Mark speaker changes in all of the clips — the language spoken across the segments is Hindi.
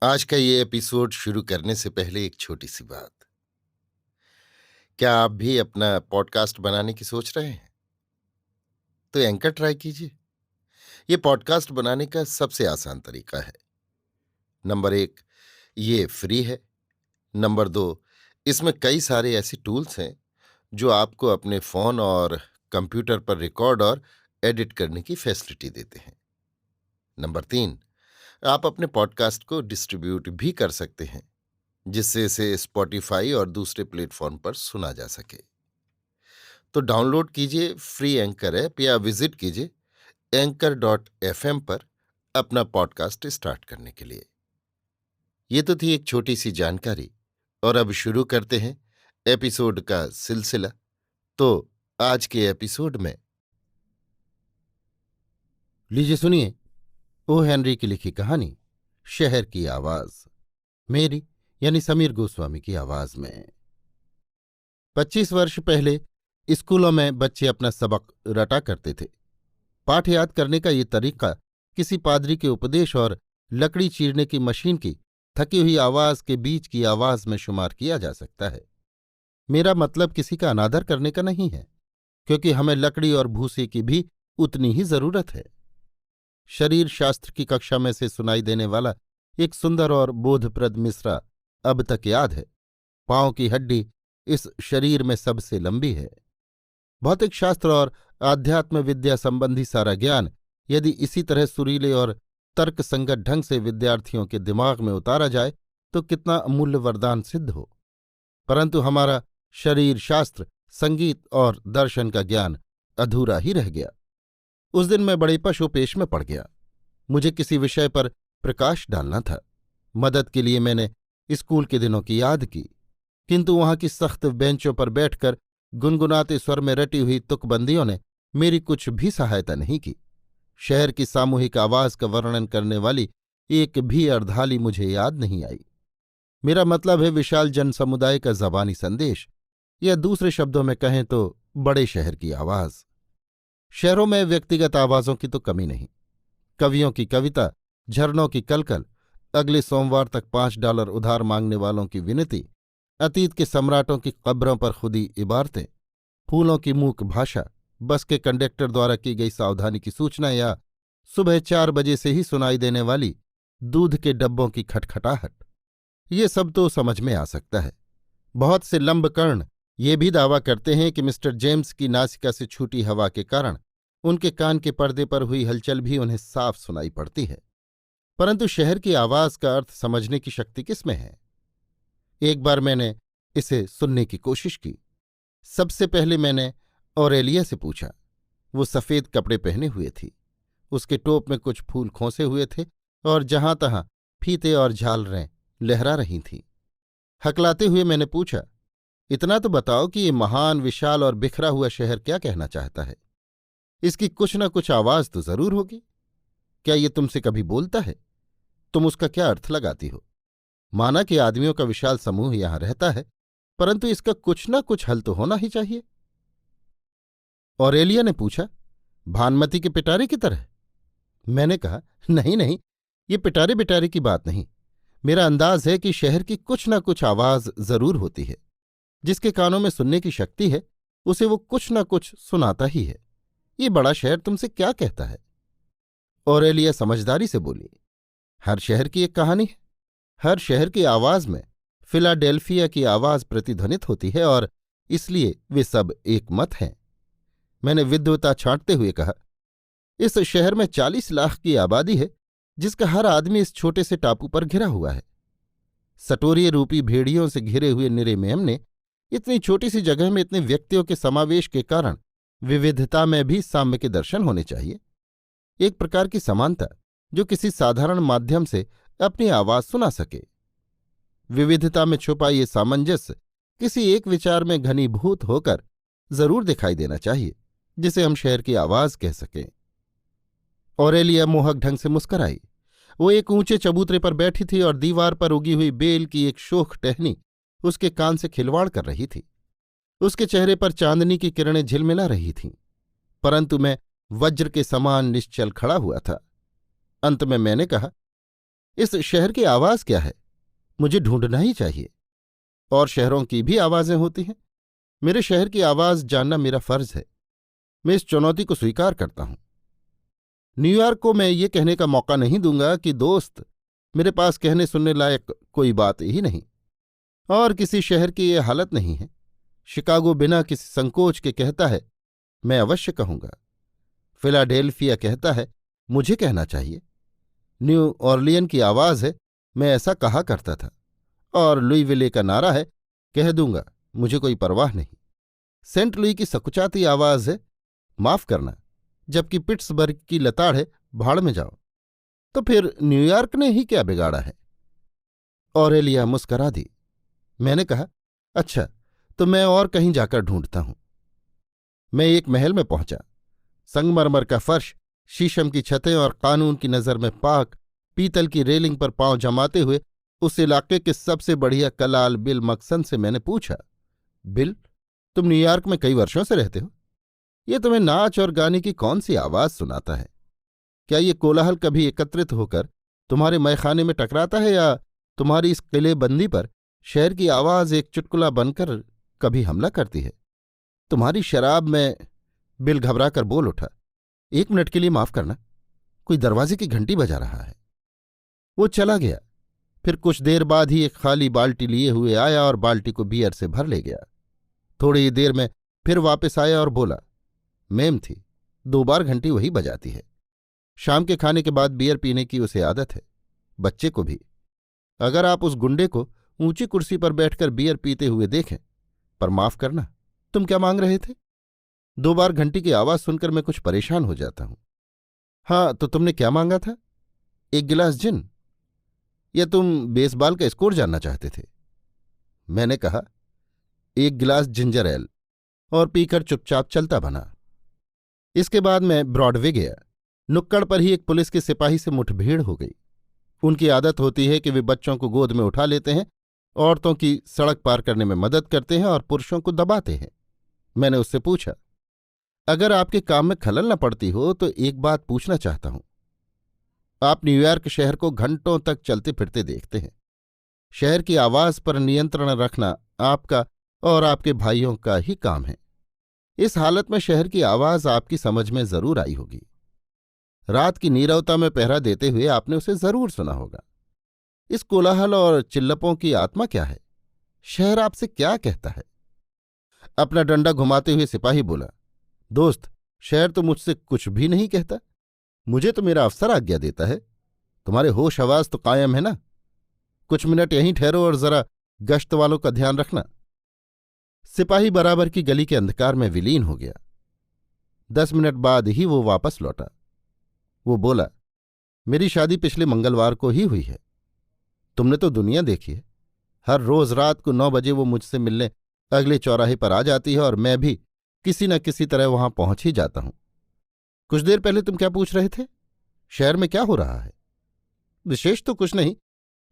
Speaker 1: आज का ये एपिसोड शुरू करने से पहले एक छोटी सी बात। क्या आप भी अपना पॉडकास्ट बनाने की सोच रहे हैं? तो एंकर ट्राई कीजिए। ये पॉडकास्ट बनाने का सबसे आसान तरीका है। नंबर 1, ये फ्री है। नंबर 2, इसमें कई सारे ऐसे टूल्स हैं जो आपको अपने फोन और कंप्यूटर पर रिकॉर्ड और एडिट करने की फैसिलिटी देते हैं। नंबर 3, आप अपने पॉडकास्ट को डिस्ट्रीब्यूट भी कर सकते हैं, जिससे इसे स्पॉटिफाई और दूसरे प्लेटफॉर्म पर सुना जा सके। तो डाउनलोड कीजिए फ्री एंकर ऐप या विजिट कीजिए anchor.fm पर अपना पॉडकास्ट स्टार्ट करने के लिए। ये तो थी एक छोटी सी जानकारी, और अब शुरू करते हैं एपिसोड का सिलसिला। तो आज के एपिसोड में लीजिए सुनिए ओ हेनरी की लिखी कहानी शहर की आवाज, मेरी यानी समीर गोस्वामी की आवाज में। 25 वर्ष पहले स्कूलों में बच्चे अपना सबक रटा करते थे। पाठ याद करने का ये तरीका किसी पादरी के उपदेश और लकड़ी चीरने की मशीन की थकी हुई आवाज के बीच की आवाज में शुमार किया जा सकता है। मेरा मतलब किसी का अनादर करने का नहीं है, क्योंकि हमें लकड़ी और भूसे की भी उतनी ही जरूरत है। शरीर शास्त्र की कक्षा में से सुनाई देने वाला एक सुंदर और बोधप्रद मिसरा अब तक याद है। पांव की हड्डी इस शरीर में सबसे लंबी है। भौतिक शास्त्र और आध्यात्म विद्या संबंधी सारा ज्ञान यदि इसी तरह सुरीले और तर्कसंगत ढंग से विद्यार्थियों के दिमाग में उतारा जाए तो कितना अमूल्य वरदान सिद्ध हो। परंतु हमारा शरीर शास्त्र, संगीत और दर्शन का ज्ञान अधूरा ही रह गया। उस दिन मैं बड़े पशुपेश में पड़ गया। मुझे किसी विषय पर प्रकाश डालना था। मदद के लिए मैंने स्कूल के दिनों की याद की, किंतु वहां की सख्त बेंचों पर बैठकर गुनगुनाते स्वर में रटी हुई तुकबंदियों ने मेरी कुछ भी सहायता नहीं की। शहर की सामूहिक आवाज का वर्णन करने वाली एक भी अर्धाली मुझे याद नहीं आई। मेरा मतलब है विशाल जनसमुदाय का ज़बानी संदेश, या दूसरे शब्दों में कहें तो बड़े शहर की आवाज। शहरों में व्यक्तिगत आवाजों की तो कमी नहीं। कवियों की कविता, झरनों की कलकल, अगले सोमवार तक $5 उधार मांगने वालों की विनती, अतीत के सम्राटों की कब्रों पर खुदी इबारतें, फूलों की मूक भाषा, बस के कंडक्टर द्वारा की गई सावधानी की सूचना, या सुबह 4 बजे से ही सुनाई देने वाली दूध के डब्बों की खटखटाहट, ये सब तो समझ में आ सकता है। बहुत से लंबकर्ण ये भी दावा करते हैं कि मिस्टर जेम्स की नासिका से छूटी हवा के कारण उनके कान के पर्दे पर हुई हलचल भी उन्हें साफ सुनाई पड़ती है। परंतु शहर की आवाज का अर्थ समझने की शक्ति किसमें है? एक बार मैंने इसे सुनने की कोशिश की। सबसे पहले मैंने ऑरेलिया से पूछा। वो सफ़ेद कपड़े पहने हुए थी। उसके टोप में कुछ फूल खोंसे हुए थे और जहां तहां फीते और झालरें लहरा रही थीं। हकलाते हुए मैंने पूछा, इतना तो बताओ कि ये महान, विशाल और बिखरा हुआ शहर क्या कहना चाहता है? इसकी कुछ न कुछ आवाज तो जरूर होगी। क्या ये तुमसे कभी बोलता है? तुम उसका क्या अर्थ लगाती हो? माना कि आदमियों का विशाल समूह यहां रहता है, परंतु इसका कुछ न कुछ हल तो होना ही चाहिए। ऑरेलिया ने पूछा, भानुमति के पिटारे की तरह? मैंने कहा, नहीं नहीं, ये पिटारे बिटारे की बात नहीं। मेरा अंदाज है कि शहर की कुछ न कुछ आवाज जरूर होती है। जिसके कानों में सुनने की शक्ति है उसे वो कुछ न कुछ सुनाता ही है। ये बड़ा शहर तुमसे क्या कहता है? ऑरेलिया समझदारी से बोली, हर शहर की एक कहानी है। हर शहर की आवाज में फिलाडेल्फिया की आवाज प्रतिध्वनित होती है, और इसलिए वे सब एक मत हैं। मैंने विद्वता छांटते हुए कहा, इस शहर में 40 लाख की आबादी है, जिसका हर आदमी इस छोटे से टापू पर घिरा हुआ है। सटोरिये रूपी भेड़ियों से घिरे हुए निरे मेमने इतनी छोटी सी जगह में इतने व्यक्तियों के समावेश के कारण विविधता में भी साम्य के दर्शन होने चाहिए। एक प्रकार की समानता जो किसी साधारण माध्यम से अपनी आवाज सुना सके। विविधता में छुपा ये सामंजस्य किसी एक विचार में घनीभूत होकर जरूर दिखाई देना चाहिए, जिसे हम शहर की आवाज कह सकें। ऑरेलिया मोहक ढंग से मुस्कराई। वो एक ऊंचे चबूतरे पर बैठी थी और दीवार पर उगी हुई बेल की एक शोख टहनी उसके कान से खिलवाड़ कर रही थी। उसके चेहरे पर चांदनी की किरणें झिलमिला रही थीं, परंतु मैं वज्र के समान निश्चल खड़ा हुआ था। अंत में मैंने कहा, इस शहर की आवाज क्या है, मुझे ढूंढना ही चाहिए। और शहरों की भी आवाजें होती हैं। मेरे शहर की आवाज जानना मेरा फर्ज है। मैं इस चुनौती को स्वीकार करता हूं। न्यूयॉर्क को मैं ये कहने का मौका नहीं दूंगा कि दोस्त, मेरे पास कहने सुनने लायक कोई बात ही नहीं। और किसी शहर की ये हालत नहीं है। शिकागो बिना किसी संकोच के कहता है, मैं अवश्य कहूंगा। फिलाडेल्फिया कहता है, मुझे कहना चाहिए। न्यू ऑर्लियन की आवाज है, मैं ऐसा कहा करता था। और लुईविले का नारा है, कह दूंगा, मुझे कोई परवाह नहीं। सेंट लुई की सकुचाती आवाज है, माफ करना। जबकि पिट्सबर्ग की लताड़ है, भाड़ में जाओ। तो फिर न्यूयॉर्क ने ही क्या बिगाड़ा है? ऑरेलिया मुस्करा दी। मैंने कहा, अच्छा, तो मैं और कहीं जाकर ढूंढता हूं। मैं एक महल में पहुंचा। संगमरमर का फर्श, शीशम की छतें और कानून की नजर में पाक पीतल की रेलिंग पर पांव जमाते हुए उस इलाके के सबसे बढ़िया कलाल बिल मकसन से मैंने पूछा, बिल, तुम न्यूयॉर्क में कई वर्षों से रहते हो। ये तुम्हें नाच और गाने की कौन सी आवाज सुनाता है? क्या ये कोलाहल कभी एकत्रित होकर तुम्हारे मैखाने में टकराता है, या तुम्हारी इस किलेबंदी पर शहर की आवाज एक चुटकुला बनकर कभी हमला करती है? तुम्हारी शराब में। बिल घबराकर बोल उठा, 1 मिनट के लिए माफ करना, कोई दरवाजे की घंटी बजा रहा है। वो चला गया। फिर कुछ देर बाद ही एक खाली बाल्टी लिए हुए आया और बाल्टी को बियर से भर ले गया। थोड़ी ही देर में फिर वापस आया और बोला, मेम थी, 2 बार घंटी वही बजाती है। शाम के खाने के बाद बियर पीने की उसे आदत है, बच्चे को भी। अगर आप उस गुंडे को ऊंची कुर्सी पर बैठकर बियर पीते हुए देखें। पर माफ करना, तुम क्या मांग रहे थे? 2 बार घंटी की आवाज सुनकर मैं कुछ परेशान हो जाता हूं। हाँ, तो तुमने क्या मांगा था? 1 गिलास जिन? या तुम बेसबॉल का स्कोर जानना चाहते थे? मैंने कहा, 1 गिलास जिंजर एल, और पीकर चुपचाप चलता बना। इसके बाद मैं ब्रॉडवे गया। नुक्कड़ पर ही एक पुलिस के सिपाही से मुठभेड़ हो गई। उनकी आदत होती है कि वे बच्चों को गोद में उठा लेते हैं, औरतों की सड़क पार करने में मदद करते हैं और पुरुषों को दबाते हैं। मैंने उससे पूछा, अगर आपके काम में खलल न पड़ती हो तो एक बात पूछना चाहता हूं। आप न्यूयॉर्क शहर को घंटों तक चलते फिरते देखते हैं। शहर की आवाज पर नियंत्रण रखना आपका और आपके भाइयों का ही काम है। इस हालत में शहर की आवाज आपकी समझ में जरूर आई होगी। रात की नीरवता में पहरा देते हुए आपने उसे जरूर सुना होगा। इस कोलाहल और चिल्लपों की आत्मा क्या है? शहर आपसे क्या कहता है? अपना डंडा घुमाते हुए सिपाही बोला, दोस्त, शहर तो मुझसे कुछ भी नहीं कहता। मुझे तो मेरा अफसर आज्ञा देता है। तुम्हारे होश हवास तो कायम है ना? कुछ मिनट यहीं ठहरो और जरा गश्त वालों का ध्यान रखना। सिपाही बराबर की गली के अंधकार में विलीन हो गया। 10 मिनट बाद ही वो वापस लौटा। वो बोला, मेरी शादी पिछले मंगलवार को ही हुई है। तुमने तो दुनिया देखी है। हर रोज रात को 9 बजे वो मुझसे मिलने अगले चौराहे पर आ जाती है और मैं भी किसी न किसी तरह वहां पहुंच ही जाता हूं। कुछ देर पहले तुम क्या पूछ रहे थे? शहर में क्या हो रहा है? विशेष तो कुछ नहीं।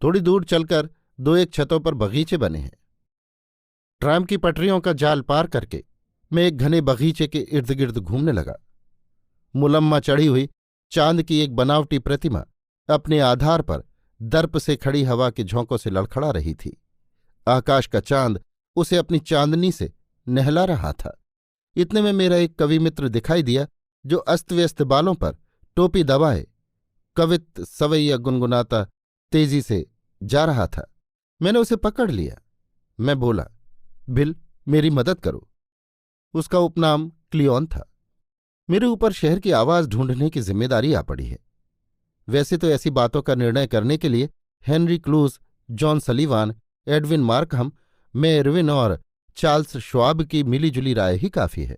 Speaker 1: थोड़ी दूर चलकर 2-1 छतों पर बगीचे बने हैं। ट्राम की पटरियों का जाल पार करके मैं एक घने बगीचे के इर्द गिर्द घूमने लगा। मुलम्मा चढ़ी हुई चांद की एक बनावटी प्रतिमा अपने आधार पर दर्प से खड़ी हवा के झोंकों से लड़खड़ा रही थी। आकाश का चांद उसे अपनी चांदनी से नहला रहा था। इतने में मेरा एक कवि मित्र दिखाई दिया, जो अस्त व्यस्त बालों पर टोपी दबाए कवित सवैया गुनगुनाता तेजी से जा रहा था। मैंने उसे पकड़ लिया। मैं बोला, बिल, मेरी मदद करो। उसका उपनाम क्लियोन था। मेरे ऊपर शहर की आवाज ढूंढने की जिम्मेदारी आ पड़ी है। वैसे तो ऐसी बातों का निर्णय करने के लिए हेनरी क्लूज, जॉन सलीवान, एडविन मार्कहम, मे इरविन और चार्ल्स श्वाब की मिलीजुली राय ही काफी है।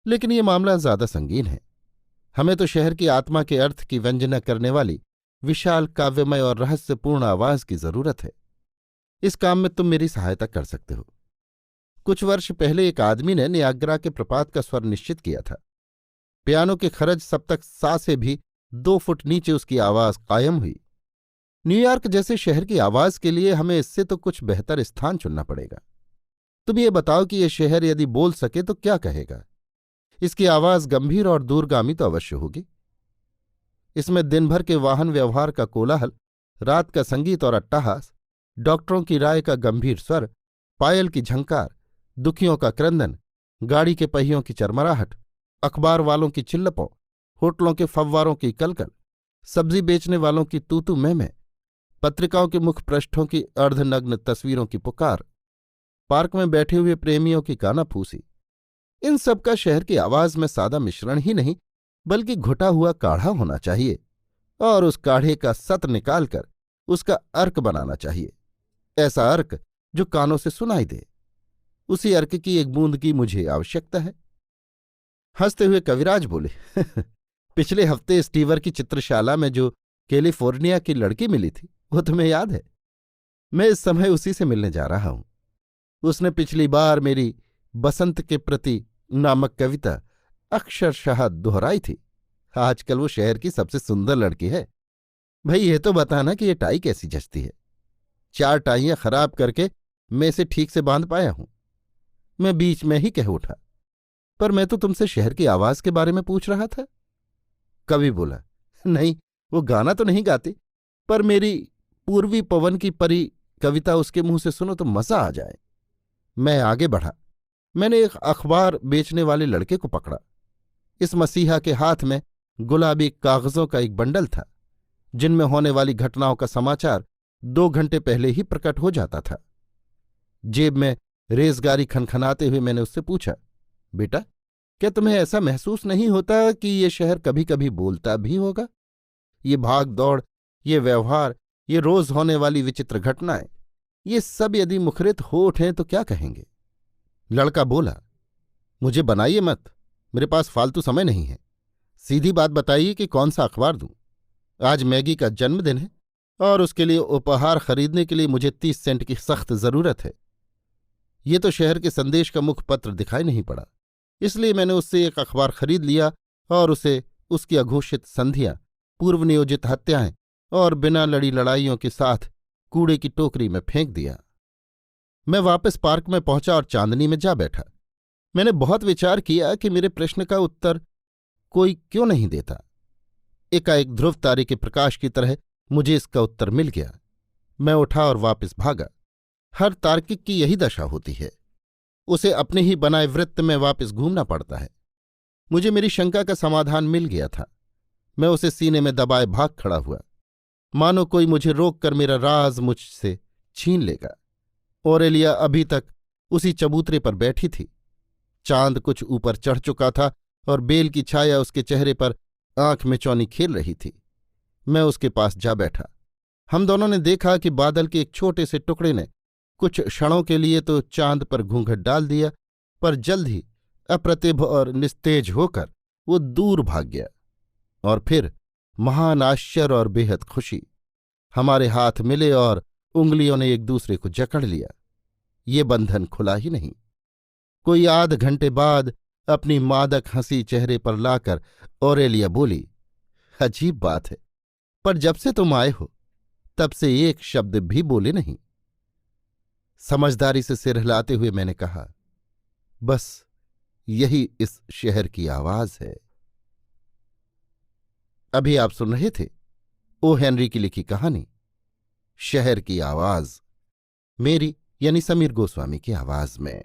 Speaker 1: लेकिन ये मामला ज्यादा संगीन है। हमें तो शहर की आत्मा के अर्थ की व्यंजना करने वाली विशाल काव्यमय और रहस्यपूर्ण आवाज की जरूरत है। इस काम में तुम मेरी सहायता कर सकते हो। कुछ वर्ष पहले एक आदमी ने नियाग्रा के प्रपात का स्वर निश्चित किया था। पियानो के खरज सप्तक सा से भी 2 फुट नीचे उसकी आवाज कायम हुई। न्यूयॉर्क जैसे शहर की आवाज के लिए हमें इससे तो कुछ बेहतर स्थान चुनना पड़ेगा। तुम ये बताओ कि यह शहर यदि बोल सके तो क्या कहेगा? इसकी आवाज गंभीर और दूरगामी तो अवश्य होगी। इसमें दिन भर के वाहन व्यवहार का कोलाहल रात का संगीत और अट्टहास, डॉक्टरों की राय का गंभीर स्वर, पायल की झंकार, दुखियों का क्रंदन, गाड़ी के पहियों की चरमराहट, अखबार वालों की चिल्लपों, होटलों के फव्वारों की कलकल, सब्जी बेचने वालों की तूतू मैमे, पत्रिकाओं के मुख पृष्ठों की अर्धनग्न तस्वीरों की पुकार, पार्क में बैठे हुए प्रेमियों की कानाफूसी, इन सब का शहर की आवाज में सादा मिश्रण ही नहीं बल्कि घुटा हुआ काढ़ा होना चाहिए, और उस काढ़े का सत निकालकर उसका अर्क बनाना चाहिए, ऐसा अर्क जो कानों से सुनाई दे। उसी अर्क की एक बूंद की मुझे आवश्यकता है। हंसते हुए कविराज बोले, पिछले हफ्ते स्टीवर की चित्रशाला में जो कैलिफोर्निया की लड़की मिली थी वो तुम्हें याद है? मैं इस समय उसी से मिलने जा रहा हूं। उसने पिछली बार मेरी बसंत के प्रति नामक कविता अक्षरशः दोहराई थी। आजकल वो शहर की सबसे सुंदर लड़की है। भाई ये तो बताना कि ये टाई कैसी जचती है। 4 टाइयां खराब करके मैं इसे ठीक से बांध पाया हूं। मैं बीच में ही कह उठा, पर मैं तो तुमसे शहर की आवाज के बारे में पूछ रहा था। कवि बोला, नहीं वो गाना तो नहीं गाती, पर मेरी पूर्वी पवन की परी कविता उसके मुंह से सुनो तो मजा आ जाए। मैं आगे बढ़ा। मैंने एक अखबार बेचने वाले लड़के को पकड़ा। इस मसीहा के हाथ में गुलाबी कागजों का एक बंडल था, जिनमें होने वाली घटनाओं का समाचार 2 घंटे पहले ही प्रकट हो जाता था। जेब में रेजगारी खनखनाते हुए मैंने उससे पूछा, बेटा क्या तुम्हें ऐसा महसूस नहीं होता कि ये शहर कभी कभी बोलता भी होगा? ये भाग दौड़, ये व्यवहार, ये रोज होने वाली विचित्र घटनाएं, ये सब यदि मुखरित हो उठें तो क्या कहेंगे? लड़का बोला, मुझे बनाइए मत, मेरे पास फालतू समय नहीं है। सीधी बात बताइए कि कौन सा अखबार दूं? आज मैगी का जन्मदिन है और उसके लिए उपहार खरीदने के लिए मुझे 30 सेंट की सख्त जरूरत है। ये तो शहर के संदेश का मुखपत्र दिखाई नहीं पड़ा, इसलिए मैंने उससे एक अखबार खरीद लिया और उसे उसकी अघोषित संधियां, पूर्व नियोजित हत्याएं और बिना लड़ी लड़ाइयों के साथ कूड़े की टोकरी में फेंक दिया। मैं वापस पार्क में पहुंचा और चांदनी में जा बैठा। मैंने बहुत विचार किया कि मेरे प्रश्न का उत्तर कोई क्यों नहीं देता। एकाएक ध्रुव तारे के प्रकाश की तरह मुझे इसका उत्तर मिल गया। मैं उठा और वापस भागा। हर तार्किक की यही दशा होती है, उसे अपने ही बनाए वृत्त में वापस घूमना पड़ता है। मुझे मेरी शंका का समाधान मिल गया था। मैं उसे सीने में दबाए भाग खड़ा हुआ, मानो कोई मुझे रोककर मेरा राज मुझसे छीन लेगा। ओरेलिया अभी तक उसी चबूतरे पर बैठी थी। चांद कुछ ऊपर चढ़ चुका था और बेल की छाया उसके चेहरे पर आंख में चौनी खेल रही थी। मैं उसके पास जा बैठा। हम दोनों ने देखा कि बादल के एक छोटे से टुकड़े ने कुछ क्षणों के लिए तो चांद पर घूंघट डाल दिया, पर जल्द ही अप्रतिभ और निस्तेज होकर वो दूर भाग गया। और फिर महान आश्चर्य और बेहद खुशी। हमारे हाथ मिले और उंगलियों ने एक दूसरे को जकड़ लिया। ये बंधन खुला ही नहीं। कोई आध घंटे बाद अपनी मादक हंसी चेहरे पर लाकर ओरेलिया बोली, अजीब बात है, पर जब से तुम आए हो तब से एक शब्द भी बोले नहीं। समझदारी से सिर हिलाते हुए मैंने कहा, बस यही इस शहर की आवाज है। अभी आप सुन रहे थे ओ हेनरी की लिखी कहानी शहर की आवाज, मेरी यानी समीर गोस्वामी की आवाज में।